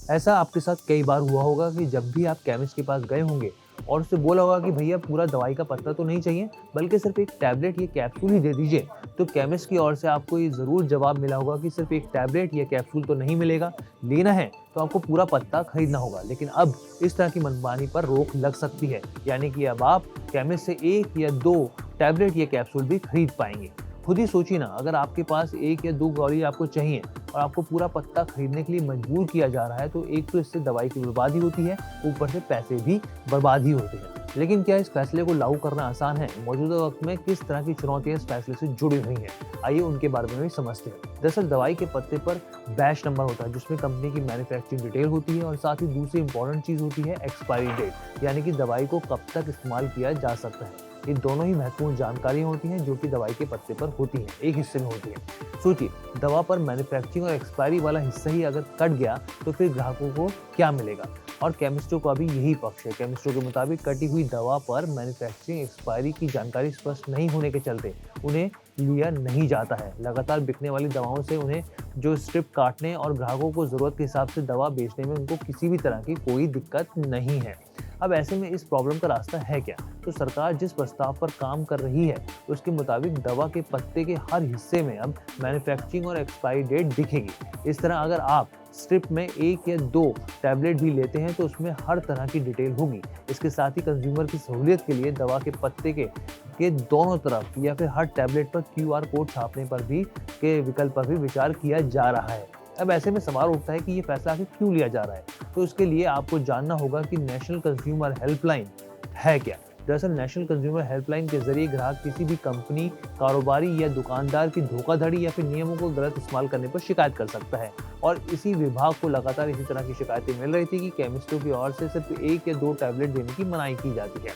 ऐसा आपके साथ कई बार हुआ होगा कि जब भी आप केमिस्ट के पास गए होंगे और उससे बोला होगा कि भैया पूरा दवाई का पत्ता तो नहीं चाहिए, बल्कि सिर्फ एक टैबलेट या कैप्सूल ही दे दीजिए। तो केमिस्ट की ओर से आपको ये ज़रूर जवाब मिला होगा कि सिर्फ एक टैबलेट या कैप्सूल तो नहीं मिलेगा, लेना है तो आपको पूरा पत्ता खरीदना होगा। लेकिन अब इस तरह की मनमानी पर रोक लग सकती है, यानी कि अब आप केमिस्ट से 1 या 2 टैबलेट या कैप्सूल भी खरीद पाएंगे। खुद ही सोचिए ना, अगर आपके पास 1 या 2 गोली आपको चाहिए और आपको पूरा पत्ता खरीदने के लिए मजबूर किया जा रहा है, तो एक तो इससे दवाई की बर्बादी होती है, ऊपर से पैसे भी बर्बाद ही होते हैं। लेकिन क्या इस फैसले को लागू करना आसान है? मौजूदा वक्त में किस तरह की चुनौतियां इस फैसले से जुड़ी हुई हैं? आइए उनके बारे में भी समझते हैं। दरअसल दवाई के पत्ते पर बैच नंबर होता है, जिसमें कंपनी की मैन्युफैक्चरिंग डिटेल होती है और साथ ही दूसरी इंपॉर्टेंट चीज होती है एक्सपायरी डेट, यानी कि दवाई को कब तक इस्तेमाल किया जा सकता है। ये दोनों ही महत्वपूर्ण जानकारियां होती हैं जो कि दवाई के पत्ते पर होती हैं, एक हिस्से में होती हैं। सोचिए, दवा पर मैन्युफैक्चरिंग और एक्सपायरी वाला हिस्सा ही अगर कट गया तो फिर ग्राहकों को क्या मिलेगा? और केमिस्टों का भी यही पक्ष है। केमिस्टों के मुताबिक कटी हुई दवा पर मैन्युफैक्चरिंग एक्सपायरी की जानकारी स्पष्ट नहीं होने के चलते उन्हें लिया नहीं जाता है। लगातार बिकने वाली दवाओं से उन्हें जो स्ट्रिप काटने और ग्राहकों को जरूरत के हिसाब से दवा बेचने में उनको किसी भी तरह की कोई दिक्कत नहीं है। अब ऐसे में इस प्रॉब्लम का रास्ता है क्या? तो सरकार जिस प्रस्ताव पर काम कर रही है उसके मुताबिक दवा के पत्ते के हर हिस्से में अब मैन्युफैक्चरिंग और एक्सपायरी डेट दिखेगी। इस तरह अगर आप स्ट्रिप में 1 या 2 टैबलेट भी लेते हैं तो उसमें हर तरह की डिटेल होगी। इसके साथ ही कंज्यूमर की सहूलियत के लिए दवा के पत्ते के दोनों तरफ या फिर हर टैबलेट पर QR कोड छापने पर भी के विकल्प पर भी विचार किया जा रहा है। अब ऐसे में सवाल उठता है कि ये फैसला आखिर क्यों लिया जा रहा है? तो इसके लिए आपको जानना होगा कि नेशनल कंज्यूमर हेल्पलाइन है क्या। दरअसल नेशनल कंज्यूमर हेल्पलाइन के जरिए ग्राहक किसी भी कंपनी, कारोबारी या दुकानदार की धोखाधड़ी या फिर नियमों को गलत इस्तेमाल करने पर शिकायत कर सकता है। और इसी विभाग को लगातार इसी तरह की शिकायतें मिल रही थी कि केमिस्टों की ओर से सिर्फ 1 या 2 टैबलेट देने की मनाही की जाती है।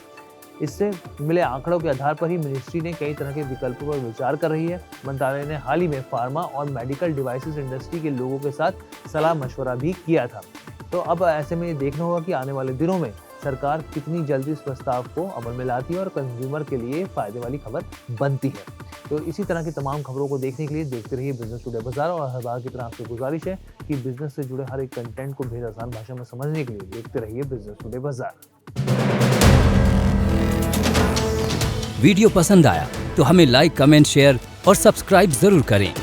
इससे मिले आंकड़ों के आधार पर ही मिनिस्ट्री ने कई तरह के विकल्पों पर विचार कर रही है। मंत्रालय ने हाल ही में फार्मा और मेडिकल डिवाइसेस इंडस्ट्री के लोगों के साथ सलाह मशवरा भी किया था। तो अब ऐसे में देखना होगा कि आने वाले दिनों में सरकार कितनी जल्दी इस प्रस्ताव को अमल में लाती है और कंज्यूमर के लिए फायदे वाली खबर बनती है। तो इसी तरह की तमाम खबरों को देखने के लिए देखते रहिए बिजनेस टुडे बाजार। और हर बार की तरह आपसे गुजारिश है कि बिजनेस से जुड़े हर एक कंटेंट को बेहद आसान भाषा में समझने के लिए देखते रहिए बिजनेस टुडे बाजार। वीडियो पसंद आया तो हमें लाइक, कमेंट, शेयर और सब्सक्राइब जरूर करें।